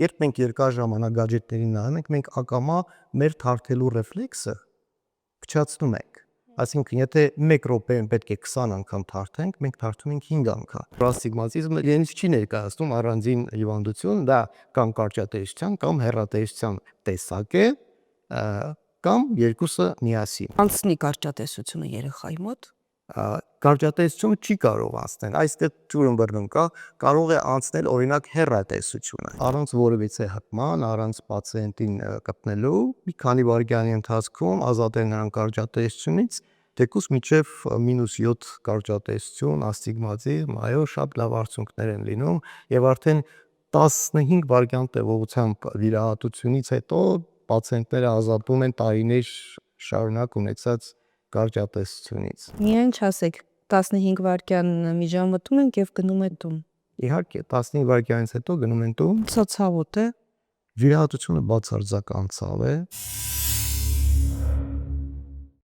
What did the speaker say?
Երբ մենք երկար ժամանակ գadgetներին նայում ենք, մենք ակամա մեր թարթելու ռեֆլեքսը փչացնում ենք։ Այսինքն, եթե 1 րոպեում պետք է 20 անգամ թարթենք, մենք թարթում ենք 5 անգամ։ Ասթիգմատիզմը իրենից չի ներկայացնում առանձին հիվանդություն, դա կամ կարճատեսության կամ հեռատեսության տեսակ է, կամ երկուսը միասին։ Անցնի կարճատեսությունը երեխայի մոտ։ Կարճատեսությունը չի կարող անցնել, այստեղ ջուրն բռնում կա, կարող է անցնել օրինակ հեռատեսությունը, առանց որևիցե հպման, առանց պացիենտին կպնելու, մի քանի վայրկյանի ընթացքում ազատել նրան կարճատեսությունից, թեկուզ մինչև -7 կարճատեսություն, ասթիգմատիզմ, այո, շատ լավ արդյունքներ են լինում եւ արդեն 15 վայրկյան տևողությամբ վիրահատությունից հետո պացիենտները ազատվում են տարիներ շարունակ ունեցած կարճատեսությունից։ Միայն չասեք 15 վայրկյան մի ժամ մտնում ենք եւ գնում ենք տուն։ Իհարկե, 15 վայրկյանից հետո գնում են տուն։ Սա ցավոտ է։ Վիրահատությունը բացարձակ անցավ է։